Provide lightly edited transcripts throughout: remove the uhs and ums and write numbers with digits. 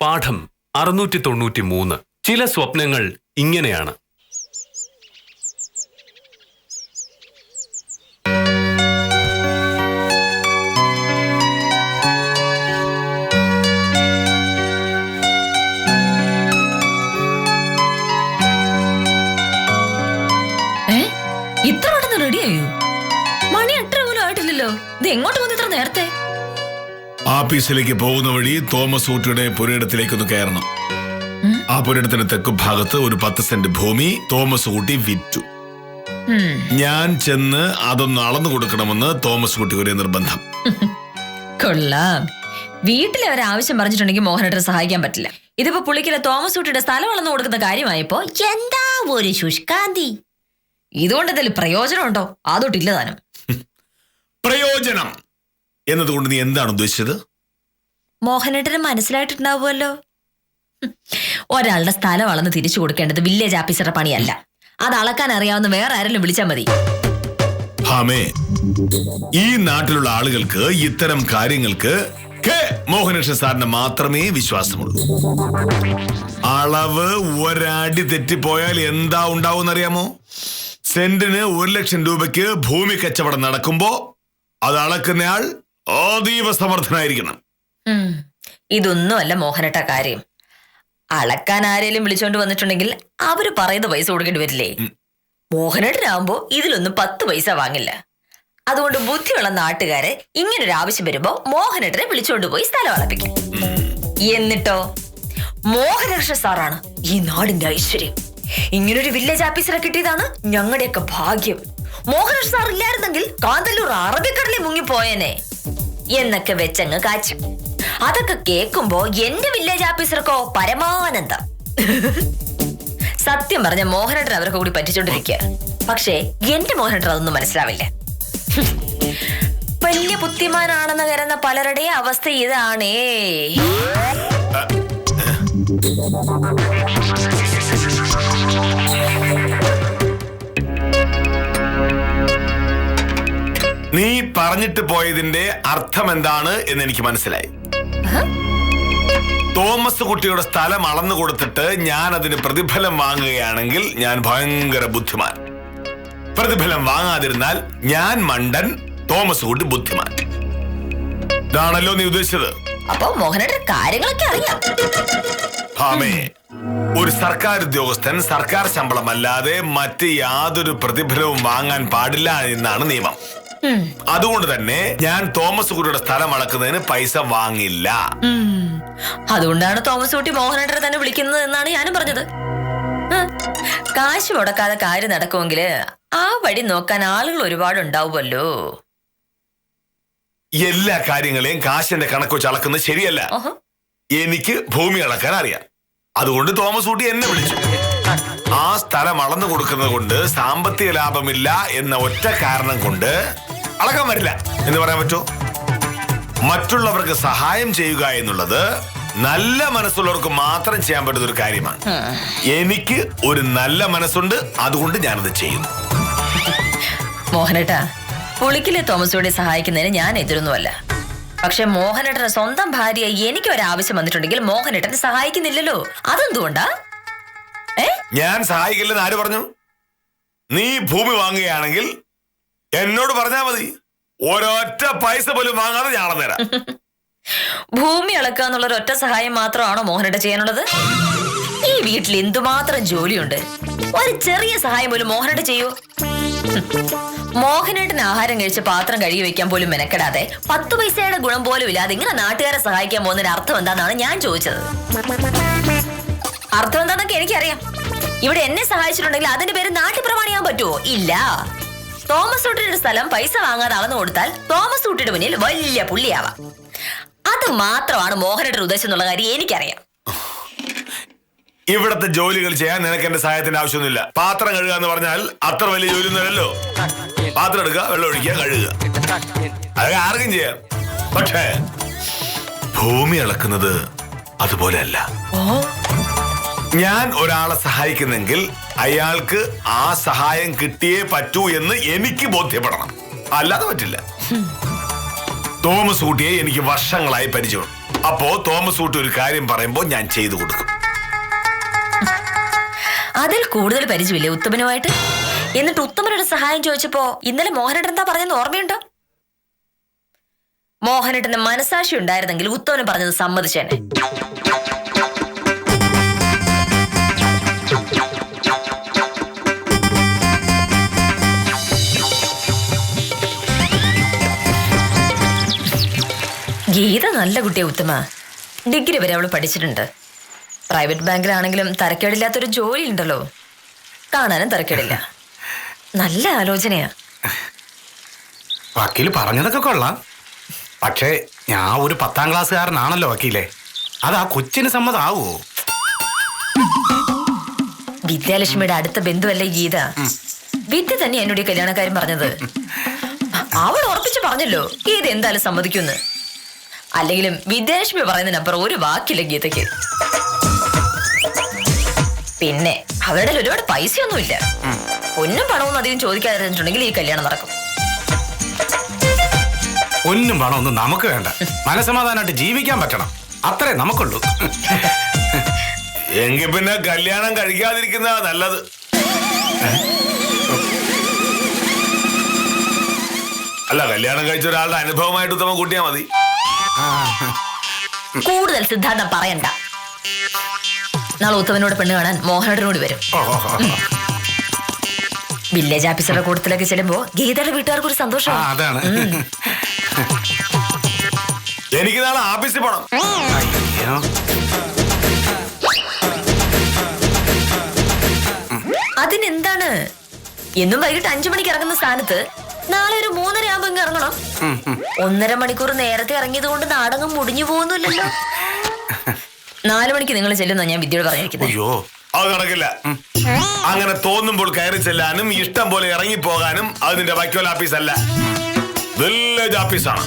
പാഠം 693. ചില സ്വപ്നങ്ങൾ ഇങ്ങനെയാണ്. ഇത്ര പെട്ടെന്ന് റെഡിയായോ? മണി 8 പോലും ആയിട്ടില്ലല്ലോ. ഇത് എങ്ങോട്ട് പോകുന്നു ഇത്ര നേരത്തെ? ആഫീസിലേക്ക് പോകുന്ന വഴി തോമസ് ഊട്ടിയുടെ പുരയിടത്തിലേക്കൊന്ന് കയറണം. ആ പുരയിടത്തിന് തെക്ക് ഭാഗത്ത് ഒരു 10 സെന്റ് ഭൂമി തോമസ് ഊട്ടി വിറ്റു. ഞാൻ ചെന്ന് അതൊന്ന് അളന്നു കൊടുക്കണമെന്ന് തോമസ് ഊട്ടി ഒരു നിർബന്ധം. കൊള്ളാം. വീട്ടിലെ ഒരാവശ്യം പറഞ്ഞിട്ടുണ്ടെങ്കിൽ മോഹനേട്ടനെ സഹായിക്കാൻ പറ്റില്ല. ഇതിപ്പോ പുള്ളിക്കിലെ തോമസ് ഊട്ടിയുടെ സ്ഥലം അളന്നു കൊടുക്കുന്ന കാര്യമായപ്പോ എന്താ ഒരു ശുഷ്കാന്തി. ഇതുകൊണ്ട് എന്തെങ്കിലും പ്രയോജനമുണ്ടോ? അതൊട്ടില്ല താനും. പ്രയോജനം എന്നതുകൊണ്ട് നീ എന്താണ് ഉദ്ദേശിച്ചത്? മോഹനേട്ടന് മനസ്സിലായിട്ടുണ്ടാവുമല്ലോ. ഒരാളുടെ സ്ഥലം അളന്ന് തിരിച്ചു കൊടുക്കേണ്ടത് വില്ലേജ് ഓഫീസറുടെ പണിയല്ല. അത് അളക്കാൻ അറിയാവുന്ന വേറെ ആരെങ്കിലും വിളിച്ചാൽ മതി. ഹാമേ, ഈ നാട്ടിലുള്ള ആളുകൾക്ക് ഇത്തരം കാര്യങ്ങൾക്ക് മോഹനകൃഷ്ണൻ സാറിന് മാത്രമേ വിശ്വാസമുള്ളൂ. അളവ് ഒരടി തെറ്റിപ്പോയാൽ എന്താ ഉണ്ടാവുമെന്നറിയാമോ? സെന്റിന് 1 ലക്ഷം രൂപയ്ക്ക് ഭൂമി കച്ചവടം നടക്കുമ്പോ അത് അളക്കുന്നയാൾ അതീവ സമർത്ഥനായിരിക്കണം. ഇതൊന്നുമല്ല മോഹനേട്ട കാര്യം. അളക്കാൻ ആരെങ്കിലും വിളിച്ചോണ്ട് വന്നിട്ടുണ്ടെങ്കിൽ അവര് പറയുന്ന പൈസ കൊടുക്കേണ്ടി വരില്ലേ? മോഹനേട്ടനാവുമ്പോ ഇതിലൊന്നും 10 പൈസ വാങ്ങില്ല. അതുകൊണ്ട് ബുദ്ധിയുള്ള നാട്ടുകാരെ ഇങ്ങനൊരു ആവശ്യം വരുമ്പോ മോഹനേട്ടനെ വിളിച്ചോണ്ട് പോയി സ്ഥലം അളപ്പിക്കും. എന്നിട്ടോ മോഹനകൃഷ്ണൻ സാറാണ് ഈ നാടിന്റെ ഐശ്വര്യം. ഇങ്ങനൊരു വില്ലേജ് ഓഫീസറെ കിട്ടിയതാണ് ഞങ്ങളുടെയൊക്കെ ഭാഗ്യം. മോഹനകൃഷ്ണൻ സാർ ഇല്ലായിരുന്നെങ്കിൽ കാന്തല്ലൂർ അറബിക്കടലിൽ മുങ്ങിപ്പോയനെ എന്നൊക്കെ വെച്ചങ്ങ് കാച്ചു. അതൊക്കെ കേൾക്കുമ്പോ എന്റെ വില്ലേജ് ഓഫീസർക്കോ പരമാനന്ദം. സത്യം പറഞ്ഞ മോഹനേട്ടൻ അവരൊക്കെ കൂടി പറ്റിച്ചോണ്ടിരിക്കുക. പക്ഷേ എന്റെ മോഹനേട്ടൻ അതൊന്നും മനസ്സിലാവില്ല. വലിയ ബുദ്ധിമാനാണെന്ന് കരുതുന്ന പലരുടെ അവസ്ഥ ഇതാണേ. നീ പറഞ്ഞിട്ട് പോയതിന്റെ അർത്ഥം എന്താണ് എന്ന് എനിക്ക് മനസ്സിലായി. തോമസ് കുട്ടിയുടെ സ്ഥലം അളന്നു കൊടുത്തിട്ട് ഞാൻ അതിന് പ്രതിഫലം വാങ്ങുകയാണെങ്കിൽ ഞാൻ ഭയങ്കര ബുദ്ധിമാൻ. പ്രതിഫലം വാങ്ങാതിരുന്നാൽ ഞാൻ മണ്ടൻ, തോമസ് കുട്ടി ബുദ്ധിമാൻ. ഇതാണല്ലോ നീ ഉദ്ദേശിച്ചത്. അപ്പൊ മോഹനേട്ടൻ കാര്യങ്ങളൊക്കെ അറിയാം. ഹാമേ, ഒരു സർക്കാർ ഉദ്യോഗസ്ഥൻ സർക്കാർ ശമ്പളമല്ലാതെ മറ്റ് യാതൊരു പ്രതിഫലവും വാങ്ങാൻ പാടില്ല എന്നാണ് നിയമം. അതുകൊണ്ട് തന്നെ ഞാൻ തോമസ് കുട്ടിയുടെ സ്ഥലം അളക്കുന്നതിന് പൈസ വാങ്ങില്ല. അതുകൊണ്ടാണ് തോമസ് കുട്ടി മോഹനേട്ടനെ തന്നെ വിളിക്കുന്നത് എന്നാണ് ഞാനും പറഞ്ഞത്. കാശ് മുടക്കാതെ കാര്യം നടക്കുമെങ്കിൽ ആ വഴി നോക്കാൻ ആളുകൾ ഒരുപാടുണ്ടാവുമല്ലോ. എല്ലാ കാര്യങ്ങളെയും കാശിന്റെ കണക്ക് വെച്ച് അളക്കുന്നത് ശരിയല്ല. എനിക്ക് ഭൂമി അളക്കാൻ അറിയാം. അതുകൊണ്ട് തോമസ് കുട്ടി എന്നെ വിളിച്ചു. ആ സ്ഥലം അളന്നു കൊടുക്കുന്നത് കൊണ്ട് സാമ്പത്തിക ലാഭമില്ല എന്ന ഒറ്റ കാരണം കൊണ്ട് അളക്കാൻ വരില്ല എന്ന് പറയാൻ പറ്റുമോ? മറ്റുള്ളവർക്ക് സഹായം ചെയ്യുക എന്നുള്ളത് നല്ല മനസ്സുള്ളവർക്ക് മാത്രം ചെയ്യാൻ പറ്റുന്ന ഒരു കാര്യമാണ്. എനിക്ക് ഒരു നല്ല മനസ്സുണ്ട്, അതുകൊണ്ട് ഞാനത് ചെയ്യുന്നു. മോഹനേട്ടാ, പുളിക്കിലെ തോമസോടെ സഹായിക്കുന്നതിന് ഞാൻ എതിരൊന്നുമല്ല. പക്ഷെ മോഹനേട്ടന്റെ സ്വന്തം ഭാര്യ എനിക്ക് ഒരാവശ്യം വന്നിട്ടുണ്ടെങ്കിൽ മോഹനേട്ടനെ സഹായിക്കുന്നില്ലല്ലോ. അതെന്തുകൊണ്ടാ? ഞാൻ സഹായിക്കില്ലെന്ന് ആര് പറഞ്ഞു? നീ ഭൂമി വാങ്ങുകയാണെങ്കിൽ എന്നോട് പറഞ്ഞാ മതി. ഒരൊറ്റ പൈസ പോലും വാങ്ങാതെ ഞാൻ അളന്നുതരാം. ഭൂമി അളക്കുക എന്നുള്ള ഒരൊറ്റ സഹായം മാത്രമാണോ മോഹനേട്ടൻ ചെയ്യാനുള്ളത്? ഈ വീട്ടിൽ എന്തുമാത്രം ജോലിയുണ്ട്. ഒരു ചെറിയ സഹായം പോലും മോഹനേട്ടൻ ചെയ്യൂ. മോഹനേട്ടൻ ആഹാരം കഴിച്ച് പാത്രം കഴുകി വെക്കാൻ പോലും മെനക്കെടാതെ 10 പൈസയുടെ ഗുണം പോലും ഇല്ലാതെ ഇങ്ങനെ നാട്ടുകാരെ സഹായിക്കാൻ പോകുന്നതിന്റെ അർത്ഥം എന്താണെന്നാണ് ഞാൻ ചോദിച്ചത്. അർത്ഥം എന്താണെന്നൊക്കെ എനിക്കറിയാം. ഇവിടെ എന്നെ സഹായിച്ചിട്ടുണ്ടെങ്കിൽ അതിന്റെ പേര് നാട്ടുപ്രമാണിയാൻ പറ്റുമോ? ഇല്ല. തോമസ് ഊട്ടിയുടെ സ്ഥലം പൈസ വാങ്ങാതെ അളന്നു കൊടുത്താൽ തോമസ് ഊട്ടിയുടെ മുന്നിൽ വലിയ പുള്ളിയാവാം. അത് മാത്രമാണ് മോഹനേട്ടൻ ഉദ്ദേശം എന്നുള്ള കാര്യം എനിക്കറിയാം. ഇവിടത്തെ ജോലികൾ ചെയ്യാൻ നിനക്ക് എന്റെ സഹായത്തിന്റെ ആവശ്യമൊന്നുമില്ല. പാത്രം കഴുകുക എന്ന് പറഞ്ഞാൽ അത്ര വലിയ ജോലിയൊന്നുമല്ലല്ലോ. പാത്രം എടുക്കുക, വെള്ളം ഒഴിക്കുക, കഴുകുക, അതൊക്കെ ആർക്കും ചെയ്യാം. പക്ഷേ ഭൂമി അളക്കുന്നത് അതുപോലെയല്ല. ഞാൻ ഒരാളെ സഹായിക്കുന്നെങ്കിൽ അയാൾക്ക് ആ സഹായം കിട്ടിയേ പറ്റൂ എന്ന് എനിക്ക് ബോധ്യപ്പെടണം. അല്ലാതെ പറ്റില്ല. തോമസ് കുട്ടിയെ എനിക്ക് വർഷങ്ങളായി പരിചയമാണ്. അപ്പോ തോമസ് ഊട്ടി ഒരു കാര്യം പറയുമ്പോ ഞാൻ ചെയ്തു കൊടുക്കും. അതിൽ കൂടുതൽ പരിചയമില്ലേ ഉത്തമനുമായിട്ട്? എന്നിട്ട് ഉത്തമനോട് സഹായം ചോദിച്ചപ്പോ ഇന്നലെ മോഹനേട്ടൻ എന്താ പറഞ്ഞെന്ന് ഓർമ്മയുണ്ടോ? മോഹനേട്ടന് മനസാക്ഷി ഉണ്ടായിരുന്നെങ്കിൽ ഉത്തമന് പറഞ്ഞത് സമ്മതിച്ചേനെ. ഗീത നല്ല കുട്ടിയെ ഉത്തമ. ഡിഗ്രി വരെ അവള് പഠിച്ചിട്ടുണ്ട്. പ്രൈവറ്റ് ബാങ്കിലാണെങ്കിലും തരക്കേടില്ലാത്തൊരു ജോലി ഉണ്ടല്ലോ. കാണാനും തരക്കേടില്ല. നല്ല ആലോചനയാ. വക്കീല് പറഞ്ഞതൊക്കെ കൊള്ളാം. പക്ഷേ ഞാൻ ഒരു 10ാം ക്ലാസ്സുകാരനാണല്ലോ വക്കീലെ. അത് ആ കൊച്ചിന് സമ്മതമാവോ? വിദ്യാലക്ഷ്മിയുടെ അടുത്ത ബന്ധുവല്ലേ ഗീത? വിദ്യ തന്നെ എന്നോട് ഈ കല്യാണക്കാരൻ പറഞ്ഞത്. അവൾ ഉറപ്പിച്ചു പറഞ്ഞല്ലോ ഗീത എന്തായാലും സമ്മതിക്കുന്ന്. അല്ലെങ്കിലും വിദ്യാലക്ഷ്മി പറയുന്നതിനപ്പുറം ഒരു വാക്കില്ല ഗീതയ്ക്ക്. പിന്നെ അവരുടെ ഒരുപാട് പൈസയൊന്നുമില്ല. ഒന്നും പണമൊന്നും അധികം ചോദിക്കാതിരുന്നിട്ടുണ്ടെങ്കിൽ ഈ കല്യാണം നടക്കും. ഒന്നും പണമൊന്നും നമുക്ക് വേണ്ട. മനസമാധാനമായിട്ട് ജീവിക്കാൻ പറ്റണം. അത്രേ നമുക്കുള്ളൂ. എങ്കിൽ പിന്നെ കല്യാണം കഴിക്കാതിരിക്കുന്നതാ നല്ലത്. അല്ല, കല്യാണം കഴിച്ച ഒരാളുടെ അനുഭവമായിട്ട് ഉത്തമം കൂട്ടിയാ മതി. കൂടുതൽ സിദ്ധാന്തം പറയണ്ട. നാളെ ഉത്തമനോട് പെണ്ണ് കാണാൻ മോഹനോട് വരും. വില്ലേജ് ഓഫീസറുടെ കൂട്ടത്തിലൊക്കെ ചെല്ലുമ്പോ ഗീതയുടെ വീട്ടുകാർക്ക് ഒരു സന്തോഷം. അതാണ്. എനിക്ക് നാളെ ഓഫീസിൽ പോണം. അതിനെന്താണ്? എന്നും വൈകിട്ട് 5 മണിക്ക് ഇറങ്ങുന്ന സ്ഥാനത്ത് നാളെ ഒരു 3:30 ആകുമ്പോ ഇങ്ങ് ഇറങ്ങണം. 1.5 മണിക്കൂർ നേരത്തെ ഇറങ്ങിയത് കൊണ്ട് നാടകം മുടിഞ്ഞു പോകുന്നില്ലല്ലോ. 4 മണിക്ക് നിങ്ങൾ ചെല്ലുന്ന ഞാൻ വിദ്യയോട് പറഞ്ഞിരിക്കുന്നത്. അയ്യോ, അത് നടക്കില്ല. അങ്ങനെ തോന്നുമ്പോൾ കയറി ചെല്ലാനും ഇഷ്ടം പോലെ ഇറങ്ങി പോകാനും അത് നിന്റെ വക്കീൽ ഓഫീസല്ല, വില്ലേജ് ഓഫീസാണ്.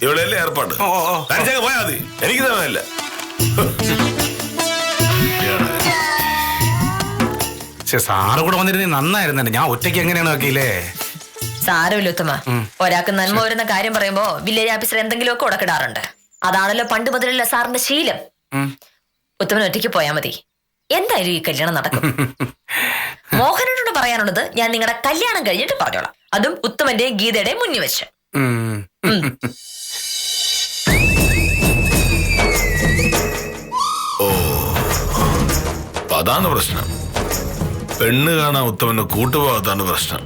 ഇവിടെ അല്ലേ ഏർപ്പാട്. തനിച്ചങ്ങ് പോയാ മതി. എനിക്ക് തന്നില്ല. സാറ് കൂടെ വന്നിരുന്നേ നന്നായിരുന്നേ. ഞാൻ ഒറ്റയ്ക്ക് എങ്ങനെയാണ് വക്കീലേ? സാരമില്ല ഉത്തമ. ഒരാൾക്ക് നന്മ വരുന്ന കാര്യം പറയുമ്പോ വില്ലേജ് ഓഫീസർ എന്തെങ്കിലുമൊക്കെ ഉടക്കിടാറുണ്ട്. അതാണല്ലോ പണ്ട് മുതലുള്ള സാറിന്റെ ശീലം. ഉത്തമൻ ഒറ്റയ്ക്ക് പോയാ മതി. എന്തായാലും ഈ കല്യാണം നടക്കും. മോഹനോട് പറയാനുള്ളത് ഞാൻ നിങ്ങളുടെ കല്യാണം കഴിഞ്ഞിട്ട് പറഞ്ഞോളാം. അതും ഉത്തമന്റെയും ഗീതയുടെയും മുന്നിൽ വെച്ച്. ഓ, അതാണ് പ്രശ്നം. പെണ്ണ് കാണാൻ ഉത്തമന് കൂട്ടുപോകാത്താണ് പ്രശ്നം.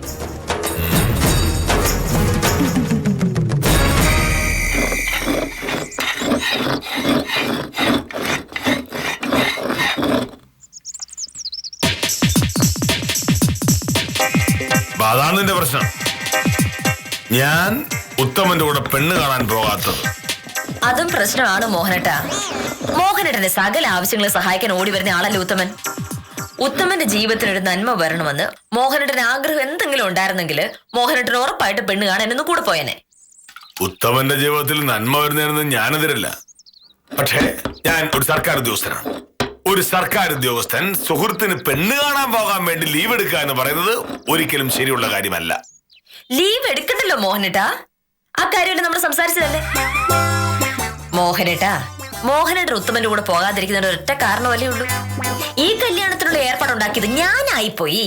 അതാണ് നിന്റെ പ്രശ്നം. ഞാൻ ഉത്തമന്റെ കൂടെ പെണ്ണ് കാണാൻ പോകാത്തത്. അതും പ്രശ്നമാണ് മോഹനേട്ട. മോഹനേട്ടന്റെ സകല ആവശ്യങ്ങളെ സഹായിക്കാൻ ഓടി വരുന്ന ആളല്ലേ ഉത്തമൻ. ഉത്തമന്റെ ജീവിതത്തിനൊരു നന്മ വരണമെന്ന് മോഹനേട്ടന് ആഗ്രഹം എന്തെങ്കിലും ഉണ്ടായിരുന്നെങ്കിൽ മോഹനേട്ടന് ഉറപ്പായിട്ട് പെണ്ണ് കാണാൻ എന്ന് കൂടെ പോയനെ. ഉത്തമന്റെ ജീവിതത്തിൽ നന്മ വരുന്നതിനൊന്നും ഞാനെതിരല്ല. പക്ഷേ ഞാൻ ഒരു സർക്കാർ ഉദ്യോഗസ്ഥനാണ്. ഒരു സർക്കാർ ഉദ്യോഗസ്ഥൻ സുഹൃത്തിന് പെണ്ണ് കാണാൻ പോകാൻ വേണ്ടി ലീവ് എടുക്കുക എന്ന് പറയുന്നത് ഒരിക്കലും ശരിയുള്ള കാര്യമല്ല. ലീവ് എടുക്കണ്ടല്ലോ മോഹനേട്ടാ. ആ കാര്യമല്ലേ നമ്മൾ സംസാരിച്ചതല്ലേ. മോഹനേട്ട ഉത്തമന്റെ കൂടെ പോകാതിരിക്കുന്നതിന് ഒരൊറ്റ കാരണമല്ലേ ഉള്ളൂ. ഈ കല്യാണത്തിനുള്ള ഏർപ്പാടുണ്ടാക്കിയത് ഞാനായിപ്പോയി.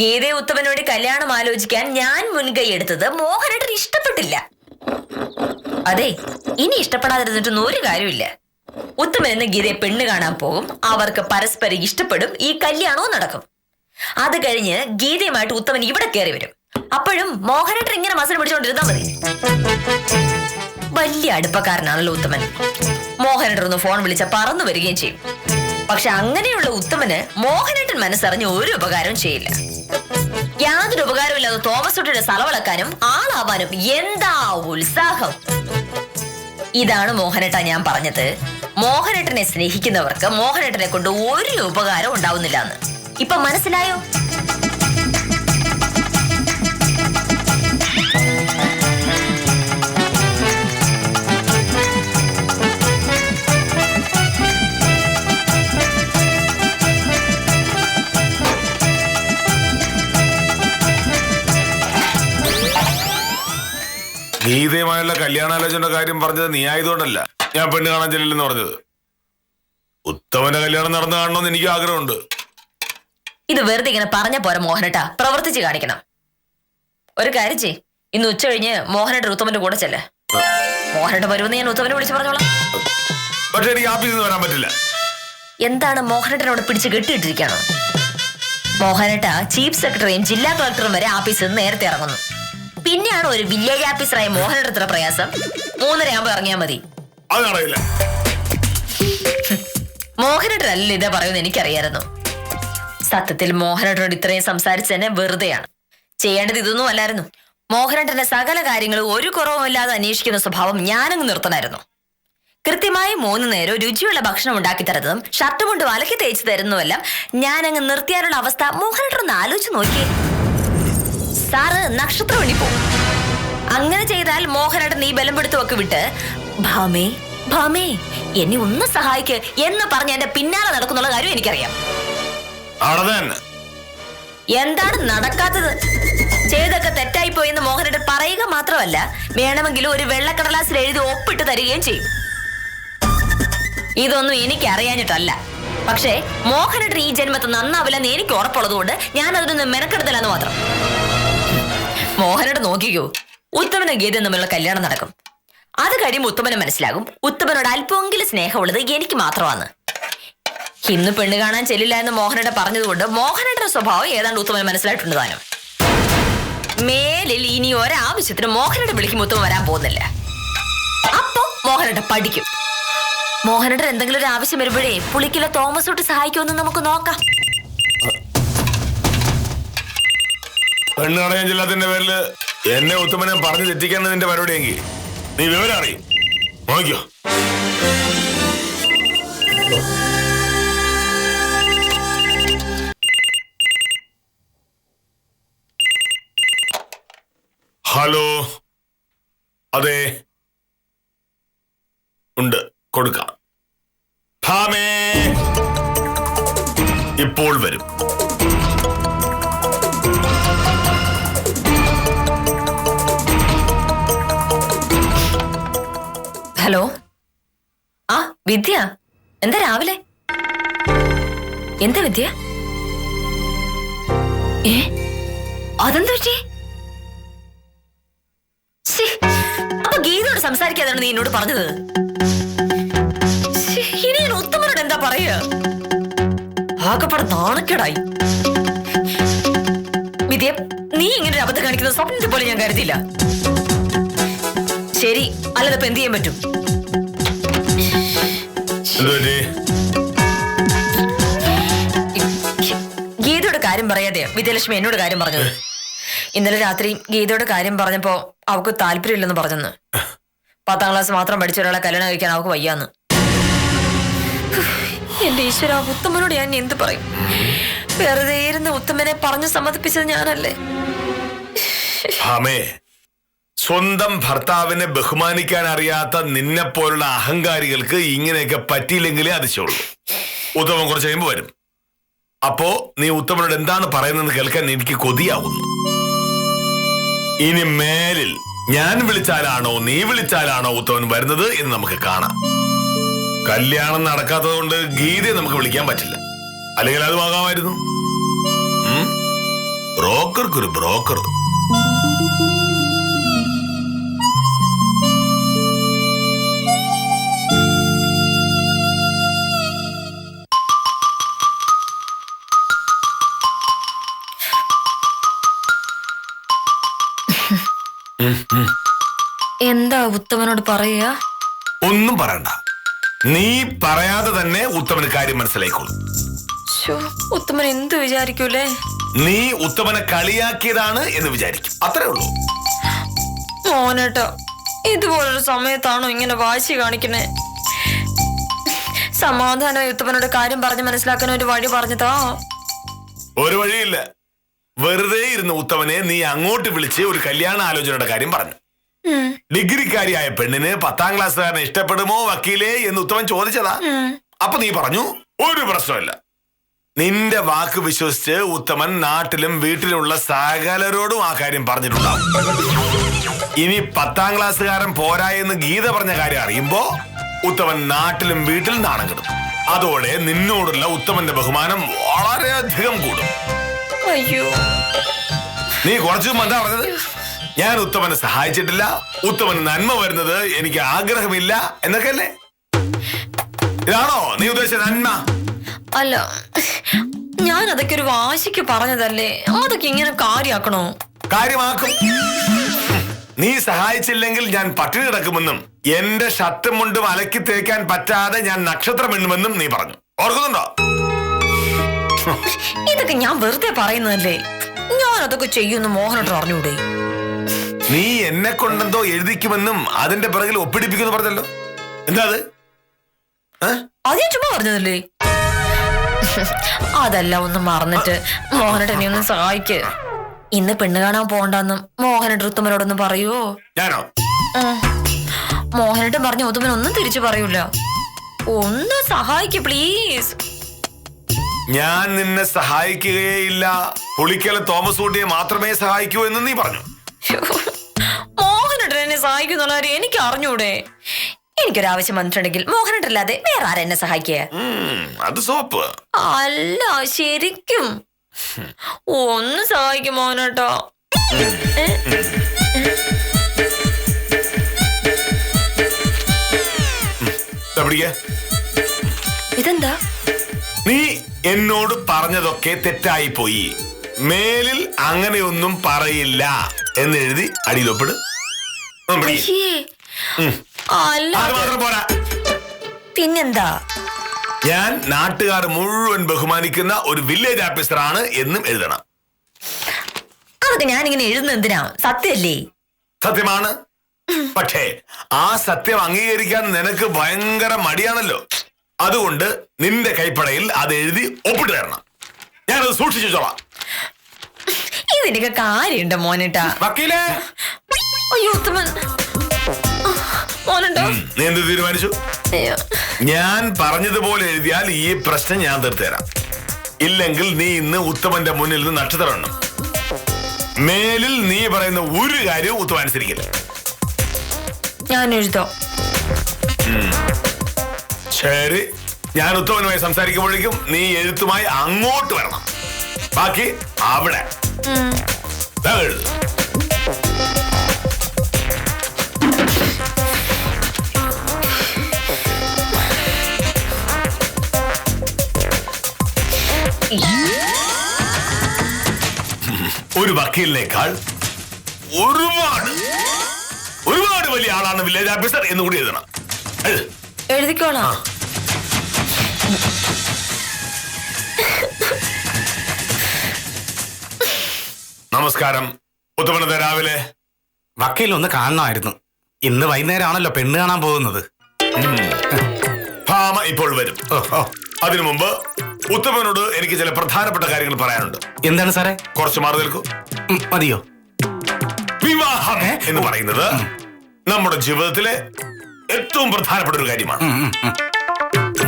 ഗീതയെ ഉത്തമന് വേണ്ടി കല്യാണം ആലോചിക്കാൻ ഞാൻ മുൻകൈ എടുത്തത് മോഹനേട്ടന് ഇഷ്ടപ്പെട്ടില്ല. അതെ, ഇനി ഇഷ്ടപ്പെടാതിരുന്നിട്ടൊന്നും ഒരു കാര്യമില്ല. ഉത്തമൻ എന്ന് ഗീതയെ പെണ്ണ് കാണാൻ പോകും. അവർക്ക് പരസ്പരം ഇഷ്ടപ്പെടും. ഈ കല്യാണവും നടക്കും. അത് കഴിഞ്ഞ് ഗീതയുമായിട്ട് ഉത്തമൻ ഇവിടെ കയറി വരും. അപ്പോഴും മോഹനേട്ടൻ ഇങ്ങനെ മസിൽ പിടിച്ചോണ്ടിരുന്നാ മതി. വലിയ അടുപ്പക്കാരനാണല്ലോ ഉത്തമൻ. മോഹനേട്ടൻ ഒന്ന് ഫോൺ വിളിച്ച പറന്നു വരികയും ചെയ്യും. പക്ഷെ അങ്ങനെയുള്ള ഉത്തമന് മോഹനേട്ടൻ മനസ്സറിഞ്ഞ് ഒരു ഉപകാരവും ചെയ്യില്ല. യാതൊരു ഉപകാരവും ഇല്ലാതെ തോമസ് കുട്ടിയുടെ സ്ഥലവളക്കാനും ആളാവാനും എന്താ ഉത്സാഹം. ഇതാണ് മോഹനേട്ട ഞാൻ പറഞ്ഞത്. മോഹനേട്ടനെ സ്നേഹിക്കുന്നവർക്ക് മോഹനേട്ടനെ കൊണ്ട് ഒരു ഉപകാരം ഉണ്ടാവുന്നില്ല എന്ന് ഇപ്പൊ മനസ്സിലായോ? ഗീതയുമായുള്ള കല്യാണാലോചനയുടെ കാര്യം പറഞ്ഞത് നീ ആയതുകൊണ്ടല്ല ഞാൻ പെണ്ണ് കാണാൻ ചെല്ലില്ലെന്ന് പറഞ്ഞത്. ഉത്തമന്റെ കല്യാണം നടന്നു കാണണമെന്ന് എനിക്ക് ആഗ്രഹമുണ്ട്. ഇത് വെറുതെ ഇങ്ങനെ പറഞ്ഞ പോരാ മോഹനേട്ടാ, പ്രവർത്തിച്ച് കാണിക്കണം. ഒരു കാര്യം ചെയ്, ഇന്ന് ഉച്ച കഴിഞ്ഞ് മോഹനേട്ടൻ ഉത്തമന്റെ കൂടെ ചെല്ല്. മോഹനേട്ടൻ വരുമെന്ന് ഞാൻ ഉത്തമനെ വിളിച്ചു പറഞ്ഞോളാം. പക്ഷെ എനിക്ക് ഓഫീസിൽ നിന്ന് വരാൻ പറ്റില്ല. എന്താണ് മോഹനേട്ടനോട് പിടിച്ച് കെട്ടിയിട്ടിരിക്കാണോ? മോഹനേട്ട ചീഫ് സെക്രട്ടറിയും ജില്ലാ കളക്ടറും വരെ ഓഫീസിൽ നിന്ന് നേരത്തെ ഇറങ്ങുന്നു. പിന്നെയാണ് ഒരു വില്ലേജ് ഓഫീസറായ മോഹനേട്ടത്ര പ്രയാസം. 3:30 ഇറങ്ങിയാൽ മതി. അത് അറിയില്ല. മോഹനേട്ടനല്ല ഇതാ പറയുന്നത് എനിക്കറിയായിരുന്നു. സത്യത്തിൽ മോഹനേട്ടനോട് ഇത്രയും സംസാരിച്ചതന്നെ വെറുതെയാണ്. ചെയ്യേണ്ടത് ഇതൊന്നും അല്ലായിരുന്നു. മോഹനേട്ടന്റെ സകല കാര്യങ്ങളും ഒരു കുറവുമില്ലാതെ അന്വേഷിക്കുന്ന സ്വഭാവം ഞാനങ്ങ് നിർത്തണമായിരുന്നു. കൃത്യമായി 3 നേരം രുചിയുള്ള ഭക്ഷണം ഉണ്ടാക്കി തരുന്നതും ഷർട്ട് കൊണ്ട് വലക്കി തേച്ച് തരുന്നതുമെല്ലാം ഞാനങ്ങ് നിർത്തിയാലുള്ള അവസ്ഥ മോഹനേട്ടനൊന്ന് ആലോചിച്ച് നോക്കിയേ. സാറ് നക്ഷത്രം വേണ്ടി പോകും. അങ്ങനെ ചെയ്താൽ മോഹനേട്ടൻ ഈ ബലംപിടുത്തമൊക്കെ വിട്ട് ഭാമേ ഭാമേ എന്നെ ഒന്ന് സഹായിക്ക് എന്ന് പറഞ്ഞ് എന്റെ പിന്നാലെ നടക്കുന്നുള്ള കാര്യം എനിക്കറിയാം. എന്താണ് നടക്കാത്തത്? ചെയ്തൊക്കെ തെറ്റായി പോയെന്ന് മോഹനേട്ടൻ പറയുക മാത്രമല്ല, വേണമെങ്കിലും ഒരു വെള്ളക്കടലാസിൽ എഴുതി ഒപ്പിട്ട് തരികയും ചെയ്യും. ഇതൊന്നും എനിക്ക് അറിയാഞ്ഞിട്ടല്ല. പക്ഷേ മോഹനേട്ടൻ ഈ ജന്മത്തെ നന്നാവില്ലെന്ന് എനിക്ക് ഉറപ്പുള്ളതുകൊണ്ട് ഞാൻ അതിനൊന്നും മെനക്കെടുത്തില്ലെന്ന് മാത്രം. മോഹനേട്ടൻ നോക്കിക്കോ, ഉത്തമനും ഗീതയും തമ്മിലുള്ള കല്യാണം നടക്കും. അത് കഴിയുമ്പോൾ ഉത്തമന് മനസ്സിലാകും ഉത്തമനോട് അല്പമെങ്കിലും സ്നേഹമുള്ളത് എനിക്ക് മാത്രമാണ്. ഇന്ന് പെണ്ണ് കാണാൻ ചെല്ലില്ല എന്ന് മോഹനേട്ടൻ പറഞ്ഞതുകൊണ്ട് മോഹനേട്ടന്റെ സ്വഭാവം ഏതാണ്ട് ഉത്തമന് മനസ്സിലായിട്ടുണ്ട് താനും. മേലിൽ ഇനി ഒരാവശ്യത്തിന് മോഹനേട്ടൻ വിളിക്കുമ്പോൾ ഉത്തമൻ വരാൻ പോകുന്നില്ല. അപ്പൊ മോഹനേട്ടൻ പഠിക്കും. മോഹനേട്ടൻ എന്തെങ്കിലും ഒരു ആവശ്യം വരുമ്പോഴേ പുളിക്കിലെ തോമസ് തൊട്ട് സഹായിക്കുമെന്ന് നമുക്ക് നോക്കാം. പെണ്ണ് കാണാൻ ചെല്ലാത്തതിന്റെ പേരില് എന്നെ ഉത്തമനെ പറഞ്ഞു തെറ്റിക്കാൻ നിന്റെ പരിപാടിയെങ്കിൽ നീ വിവരം അറിയും. നോക്കിയോ. ഹലോ. അതെ, ഉണ്ട്, കൊടുക്കാം. ഭാമേ ഇപ്പോൾ വരും. ഹലോ. ആ വിദ്യ, എന്താ രാവിലെ? എന്താ വിദ്യ? അതെന്താ പറ്റി? അപ്പൊ ഗീതയോട് സംസാരിക്കാതാണ് നീ എന്നോട് പറഞ്ഞത്? ഇനി ഞാൻ ഉത്തമനോട് എന്താ പറയുക? ആകെപ്പാടെ നാണക്കേടായി. വിദ്യ, നീ ഇങ്ങനെ ഒരു അബദ്ധം കാണിക്കുന്ന സ്വപ്നത്തെ പോലെ ഞാൻ കരുതിയില്ല. ശരി, അല്ലാതെ ഇപ്പൊ എന്ത് ചെയ്യാൻ പറ്റും? ഗീതയുടെ കാര്യം പറയാതെ വിദ്യാലക്ഷ്മി എന്നോട് കാര്യം പറഞ്ഞത്. ഇന്നലെ രാത്രി ഗീതയുടെ കാര്യം പറഞ്ഞപ്പോ അവൾക്ക് താല്പര്യമില്ലെന്ന് പറഞ്ഞെന്ന്. 10ാം ക്ലാസ് മാത്രം പഠിച്ച ഒരാളെ കല്യാണം കഴിക്കാൻ അവൾക്ക് വയ്യാന്ന്. എന്റെ ഈശ്വര, ഉത്തമനോട് ഞാൻ എന്ത് പറയും? വെറുതെ ഇരുന്ന് ഉത്തമനെ പറഞ്ഞു സമ്മതിപ്പിച്ചത് ഞാനല്ലേ? സ്വന്തം ഭർത്താവിനെ ബഹുമാനിക്കാൻ അറിയാത്ത നിന്നെ പോലുള്ള അഹങ്കാരികൾക്ക് ഇങ്ങനെയൊക്കെ പറ്റിയില്ലെങ്കിലേ അതിശയുള്ളൂ. ഉത്തമൻ കുറച്ച് കഴിയുമ്പോ വരും. അപ്പോ നീ ഉത്തമനോട് എന്താണ് പറയുന്നതെന്ന് കേൾക്കാൻ എനിക്ക് കൊതിയാവുന്നു. ഇനി മേലിൽ ഞാൻ വിളിച്ചാലാണോ നീ വിളിച്ചാലാണോ ഉത്തമൻ വരുന്നത് എന്ന് നമുക്ക് കാണാം. കല്യാണം നടക്കാത്തത് കൊണ്ട് ഗീതയെ നമുക്ക് വിളിക്കാൻ പറ്റില്ല. അല്ലെങ്കിൽ അത് വാങ്ങാമായിരുന്നു. ബ്രോക്കർക്കൊരു ബ്രോക്കർ. എന്താ ഉത്തമനോട് പറയുക? ഒന്നും പറയണ്ട. നീ പറയാതെ തന്നെ ഉത്തമന് കാര്യം മനസ്സിലായിക്കോളും. ഉത്തമൻ എന്ത് വിചാരിക്കൂലേ? നീ ഉത്തമനെ കളിയാക്കിയതാണ് എന്ന് വിചാരിക്കും. അത്രേ ഉള്ളൂ. മോനേട്ടോ, ഇതുപോലൊരു സമയത്താണോ ഇങ്ങനെ വാശി കാണിക്കണേ? സമാധാനം ഉത്തമനോട് കാര്യം പറഞ്ഞ് മനസ്സിലാക്കാൻ ഒരു വഴി പറഞ്ഞതാ. ഒരു വഴിയില്ല. വെറുതെ ഇരുന്ന് ഉത്തമനെ നീ അങ്ങോട്ട് വിളിച്ച് ഒരു കല്യാണ ആലോചനയുടെ കാര്യം പറഞ്ഞു. ഡിഗ്രിക്കാരിയായ പെണ്ണിന് 10ാം ക്ലാസ്സുകാരനെ ഇഷ്ടപ്പെടുമോ വക്കീലേ എന്ന് ഉത്തമൻ ചോദിച്ചതാ. അപ്പൊ നീ പറഞ്ഞു ഒരു പ്രശ്നമില്ല. നിന്റെ വാക്ക് വിശ്വസിച്ച് ഉത്തമൻ നാട്ടിലും വീട്ടിലുള്ള സകലരോടും ആ കാര്യം പറഞ്ഞിട്ടുണ്ടാവും. ഇനി 10ാം ക്ലാസ്സുകാരൻ പോരായെന്ന് ഗീത പറഞ്ഞ കാര്യം അറിയുമ്പോ ഉത്തമൻ നാട്ടിലും വീട്ടിലും നാണം കെടും. അതോടെ നിന്നോടുള്ള ഉത്തമന്റെ ബഹുമാനം വളരെയധികം കൂടും. അയ്യോ, നീ കുറച്ചു മുമ്പ് എന്താ പറഞ്ഞത്? ഞാൻ ഉത്തമനെ സഹായിച്ചിട്ടില്ല, ഉത്തമന് നന്മ വരുന്നത് എനിക്ക് ആഗ്രഹമില്ല എന്നൊക്കെ അല്ലേ? ഇതാണോ നീ ഉദ്ദേശിച്ച നന്മ? അല്ല, ഞാൻ അതൊക്കെ ഒരു വാശിക്ക് പറഞ്ഞതല്ലേ. അതൊക്കെ ഇങ്ങനെ കാര്യാക്കണോ? കാര്യമാക്കും. നീ സഹായിച്ചില്ലെങ്കിൽ ഞാൻ പട്ടിണി കിടക്കുമെന്നും എന്റെ ഷർട്ടും മുണ്ടും അലക്കി തേക്കാൻ പറ്റാതെ ഞാൻ നക്ഷത്രം എണ്ണുമെന്നും നീ പറഞ്ഞു. ഓർക്കുന്നുണ്ടോ? ഇതൊക്കെ ഞാൻ വെറുതെ പറയുന്നതല്ലേ. ഞാൻ അതൊക്കെ ചെയ്യുമെന്ന് മോഹനേട്ടൻ അറിഞ്ഞൂടെ? നീ എന്നെ കൊണ്ടെന്തോ എഴുതിക്കുമെന്നും അതിന്റെ പിറകിൽ ഒപ്പിടിപ്പിക്കുന്നു പറഞ്ഞല്ലോ. എന്താ അത്? അത് ഞാൻ ചുമ്മാ പറഞ്ഞതല്ലേ. അതല്ല, ഒന്ന് മറന്നിട്ട് മോഹനേട്ടനെ ഒന്ന് സഹായിക്ക്. ഇന്ന് പെണ്ണ് കാണാൻ പോണ്ടെന്നും മോഹനേട്ടൻ ഉത്തമനോടൊന്ന് പറയുവോ? ഞാനോ? മോഹനേട്ടൻ പറഞ്ഞ ഉത്തമൻ ഒന്നും തിരിച്ചു പറയൂല. ഒന്ന് സഹായിക്ക് പ്ലീസ്. ഞാൻ നിന്നെ സഹായിക്കുകയില്ല, പുളിക്കല തോമസ് ഊട്ടിയെ മാത്രമേ സഹായിക്കൂ എന്ന് നീ പറഞ്ഞു. മോഹനേട്ടൻ എന്നെ സഹായിക്കുന്നുള്ള കാര്യം എനിക്ക് അറിഞ്ഞൂടെ? എനിക്കൊരാവശ്യം വന്നിട്ടുണ്ടെങ്കിൽ മോഹനേട്ടല്ലാതെ വേറെ ആരെന്നെ സഹായിക്കുക? അത് സോപ്പ് അല്ല, ശരിക്കും ഒന്ന് സഹായിക്കും മോഹനേട്ടോ. ഇതെന്താ? നീ എന്നോട് പറഞ്ഞതൊക്കെ തെറ്റായി പോയി, മേലിൽ അങ്ങനെയൊന്നും പറയില്ല എന്നെഴുതി അടിയിലൊപ്പിട്. അല്ല, അത് മാത്രം പോരാ, പിന്നെന്താ? ഞാൻ നാട്ടുകാർ മുഴുവൻ ബഹുമാനിക്കുന്ന ഒരു വില്ലേജ് ഓഫീസറാണ് എന്നും എഴുതണം. അതൊക്കെ ഞാനിങ്ങനെ എഴുതുന്ന എന്തിനാ? സത്യമല്ലേ? സത്യമാണ്. പക്ഷേ ആ സത്യം അംഗീകരിക്കാൻ നിനക്ക് ഭയങ്കര മടിയാണല്ലോ. അതുകൊണ്ട് നിന്റെ കൈപ്പടയിൽ അത് എഴുതി ഒപ്പിട്ട് തരണം. ഞാനത് സൂക്ഷിച്ചു വെച്ചോളാം. ഇതിന്റെയൊക്കെ കാര്യമുണ്ടോ മോനേട്ടാ? വക്കീലേ, അയ്യോ ഉത്തമൻ, മോനുണ്ടോ? നീ എന്ത് തീരുമാനിച്ചു? ഞാൻ പറഞ്ഞതുപോലെ എഴുതിയാൽ ഈ പ്രശ്നം ഞാൻ തീർത്തു തരാം. ഇല്ലെങ്കിൽ നീ ഇന്ന് ഉത്തമന്റെ മുന്നിൽ നിന്ന് നക്ഷത്രം എണ്ണും. മേലിൽ നീ പറയുന്ന ഒരു കാര്യവും ഉത്തമൻ അനുസരിക്കില്ല. ഞാൻ എഴുതോ? ശരി, ഞാൻ ഉത്തമനുമായി സംസാരിക്കുമ്പോഴേക്കും നീ എഴുത്തുമായി അങ്ങോട്ട് വരണം. ബാക്കി അവിടെ എഴുതു. ഒരു വക്കീലിനേക്കാൾ ഒരുപാട് വലിയ ആളാണ് വില്ലേജ് ഓഫീസർ എന്ന് കൂടി എഴുതണം. എഴുതിക്കോളാം. നമസ്കാരം. ഉത്തമനത്തെ രാവിലെ വക്കീൽ ഒന്ന് കാണണമായിരുന്നു. ഇന്ന് വൈകുന്നേരമാണല്ലോ പെണ്ണ് കാണാൻ പോകുന്നത്. ഭാമ ഇപ്പോൾ വരും. അതിനു മുമ്പ് ഉത്തമനോട് എനിക്ക് ചില പ്രധാനപ്പെട്ട കാര്യങ്ങൾ പറയാനുണ്ട്. എന്താണ് സാറേ? കുറച്ച് മാറി നിൽക്കൂ. മതിയോ? വിവാഹം എന്ന് പറയുന്നത് നമ്മുടെ ജീവിതത്തിലെ ഏറ്റവും പ്രധാനപ്പെട്ട ഒരു കാര്യമാണ്.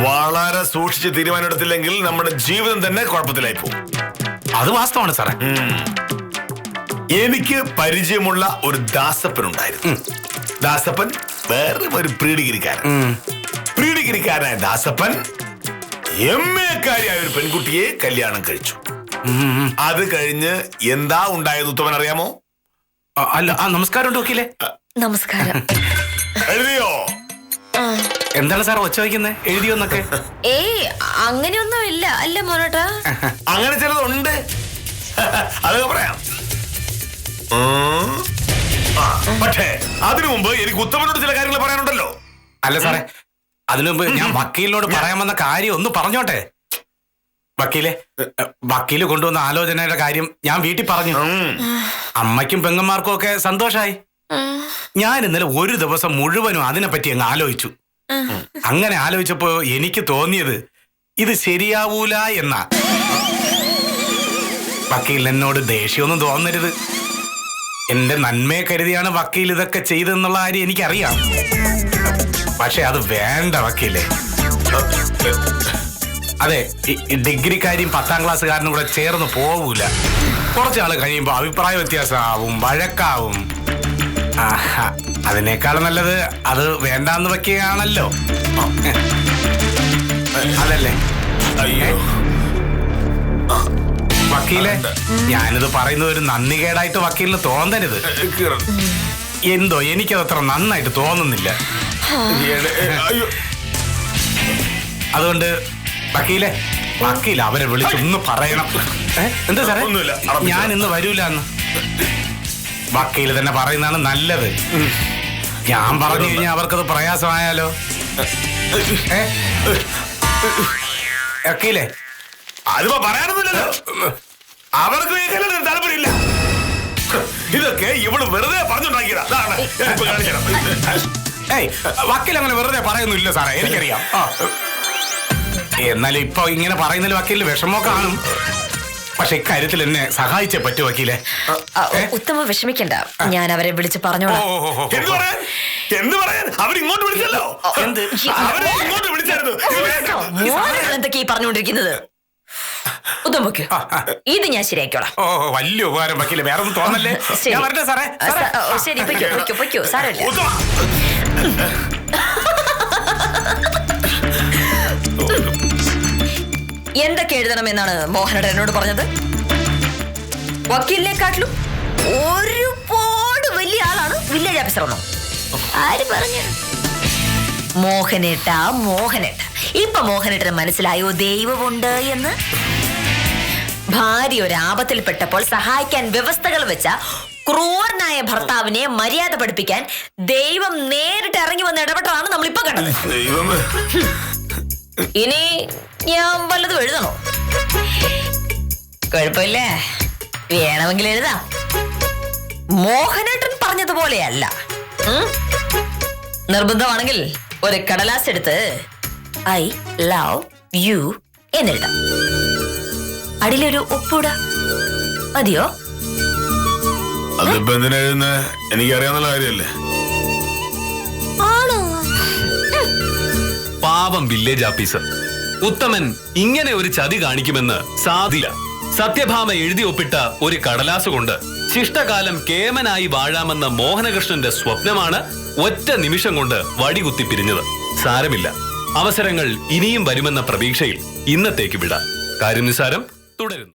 വളരെ സൂക്ഷിച്ച് തീരുമാനമെടുത്തില്ലെങ്കിൽ നമ്മുടെ ജീവിതം തന്നെ കുഴപ്പത്തിലായി പോകും. അത് വാസ്തവമാണ് സാറേ. എനിക്ക് പരിചയമുള്ള ഒരു ദാസപ്പനുണ്ടായിരുന്നു. ദാസപ്പൻ വേറെ ഒരു പ്രീഡിഗിരിക്കാരനായ ദാസപ്പൻ എംഎക്കാരിയായ ഒരു പെൺകുട്ടിയെ കല്യാണം കഴിച്ചു. അത് കഴിഞ്ഞ് എന്താ ഉണ്ടായത് ഉത്തമൻ അറിയാമോ? അല്ല, നമസ്കാരം വക്കീലേ. നമസ്കാരം. എഴുതിയോ? എന്താണ് സാർ ഒച്ച വയ്ക്കുന്നത്? എഴുതിയോന്നൊക്കെ? അങ്ങനെയൊന്നും ഇല്ല അല്ല മോനേട്ടാ. അങ്ങനെ ചിലതുണ്ട്, അതൊക്കെ പറയാം. പക്ഷേ അതിനു മുമ്പ് എനിക്ക് ഉത്തമനോട് ചില കാര്യങ്ങൾ പറയാനുണ്ടല്ലോ. അല്ല സാറേ, അതിനു മുമ്പ് ഞാൻ വക്കീലിനോട് പറയാമെന്ന കാര്യം ഒന്ന് പറഞ്ഞോട്ടെ. വക്കീല് കൊണ്ടുവന്ന ആലോചനയുടെ കാര്യം ഞാൻ വീട്ടിൽ പറഞ്ഞു. അമ്മയ്ക്കും പെങ്ങന്മാർക്കും ഒക്കെ സന്തോഷായി. ഞാൻ ഇന്നലെ ഒരു ദിവസം മുഴുവനും അതിനെപ്പറ്റി അങ്ങ് ആലോചിച്ചു. അങ്ങനെ ആലോചിച്ചപ്പോ എനിക്ക് തോന്നിയത് ഇത് ശരിയാവൂല എന്നാ. വക്കീൽ എന്നോട് ദേഷ്യമൊന്നും തോന്നരുത്. എന്റെ നന്മയെ കരുതിയാണ് വക്കീൽ ഇതൊക്കെ ചെയ്തെന്നുള്ള കാര്യം എനിക്കറിയാം. പക്ഷെ അത് വേണ്ട വക്കീലേ. അതെ, ഈ ഡിഗ്രിക്കാരും 10ാം ക്ലാസ്സുകാരനും കൂടെ ചേർന്ന് പോവൂല. കുറച്ചാൾ കഴിയുമ്പോ അഭിപ്രായ വ്യത്യാസമാവും, വഴക്കാവും. അതിനേക്കാൾ നല്ലത് അത് വേണ്ടാന്ന് വെക്കുകയാണല്ലോ. അതല്ലേ? അയ്യോ വക്കീലെ, ഞാനിത് പറയുന്നത് ഒരു നന്ദികേടായിട്ട് വക്കീലിന് തോന്നരുത്. കിരൺ, എന്തോ എനിക്കതത്ര നന്നായിട്ട് തോന്നുന്നില്ല. അയ്യോ അതുകൊണ്ട് വക്കീൽ അവരെ വിളിച്ചൊന്ന് പറയണം. എന്താ സാറേ? ഒന്നുമില്ല. ഞാൻ ഇന്ന് വരൂല എന്ന് വക്കീൽ തന്നെ പറയുന്നതാണ് നല്ലത്. ഞാൻ പറഞ്ഞു കഴിഞ്ഞാൽ അവർക്കത് പ്രയാസമായാലോ. വക്കീലെ, അതിപ്പോ പറയാനൊന്നുമില്ലല്ലോ. അവർക്ക് ഈ കല്യാണത്തിന് താല്പര്യമില്ല. ഇതൊക്കെ ഇവള് വെറുതെ പറഞ്ഞുണ്ടാക്കിയതാ. അതാണ് ഞാൻ ഇപ്പൊ കാണിച്ചുതരാം. വക്കീൽ അങ്ങനെ വെറുതെ പറയുന്നില്ല സാറേ, എനിക്കറിയാം. എന്നാലും ഇപ്പൊ ഇങ്ങനെ പറയുന്നതിൽ വക്കീലിന് വിഷമോ കാണും. പക്ഷെ ഇക്കാര്യത്തിൽ എന്നെ സഹായിച്ചേ പറ്റൂ വക്കീലെ. ഉത്തമ വിഷമിക്കണ്ട, ഞാൻ അവരെ വിളിച്ച് പറഞ്ഞോളാം. എന്ത് പറയാൻ? അവരിങ്ങോട്ട് വിളിച്ചല്ലോ. അവരെ ഇങ്ങോട്ട് വിളിച്ചായിരുന്നു. എന്തൊക്കെയാ ഈ പറഞ്ഞുകൊണ്ടിരിക്കുന്നത്? ഉത്തമക്ക് ഇത് ഞാൻ ശരിയാക്കോളാം. വലിയ ഉപകാരം വക്കീലെ, വേറെ ഒന്നും തോന്നല്ലേ. ഞാൻ വരട്ടെ സാറേ. ശരി, പൊയ്ക്കോ, സാരമില്ല. എന്തൊക്കെ എഴുതണമെന്നാണ് മോഹനേട്ടൻ എന്നോട് പറഞ്ഞത്? വക്കീലിനെക്കാട്ടിലും ഒരുപാട് വലിയ ആളാണ് വില്ലേജ് ഓഫീസർ എന്നോ? ആര് പറഞ്ഞു? മോഹനേട്ട ഇപ്പൊ മോഹനേട്ടന് മനസ്സിലായോ ദൈവമുണ്ട് എന്ന്? ഭാര്യ ഒരു ആപത്തിൽപ്പെട്ടപ്പോൾ സഹായിക്കാൻ വ്യവസ്ഥകൾ വെച്ച ക്രൂരനായ ഭർത്താവിനെ മര്യാദ പഠിപ്പിക്കാൻ ദൈവം നേരിട്ട് ഇറങ്ങി വന്ന് ഇടപെട്ടതാണ് നമ്മളിപ്പോ കണ്ടത്. ഇനി ഞാൻ വല്ലതും എഴുതണോ? കുഴപ്പമില്ലേ, വേണമെങ്കിൽ എഴുതാം. മോഹനേട്ടൻ പറഞ്ഞതുപോലെയല്ല. നിർബന്ധമാണെങ്കിൽ ഒരു കടലാസ് എടുത്ത് ഐ ലവ് യു എന്നെഴുതാം. അടിയിലൊരു ഒപ്പിട മതിയോ? അതിപ്പോ എന്തിനാ എഴുതുന്നത്? എനിക്കറിയാവുന്ന കാര്യമല്ലേ. ആണോ? പാവം വില്ലേജ് ഓഫീസർ ഉത്തമൻ ഇങ്ങനെ ഒരു ചതി കാണിക്കുമെന്ന് സാധില്ല. സത്യഭാമ എഴുതി ഒപ്പിട്ട ഒരു കടലാസ് കൊണ്ട് ശിഷ്ടകാലം കേമനായി വാഴാമെന്ന മോഹനകൃഷ്ണന്റെ സ്വപ്നമാണ് ഒറ്റ നിമിഷം കൊണ്ട് വടികുത്തി പിരിഞ്ഞത്. സാരമില്ല, അവസരങ്ങൾ ഇനിയും വരുമെന്ന പ്രതീക്ഷയിൽ ഇന്നത്തേക്ക് വിടാം. കാര്യം നിസ്സാരം തുടരുന്നു.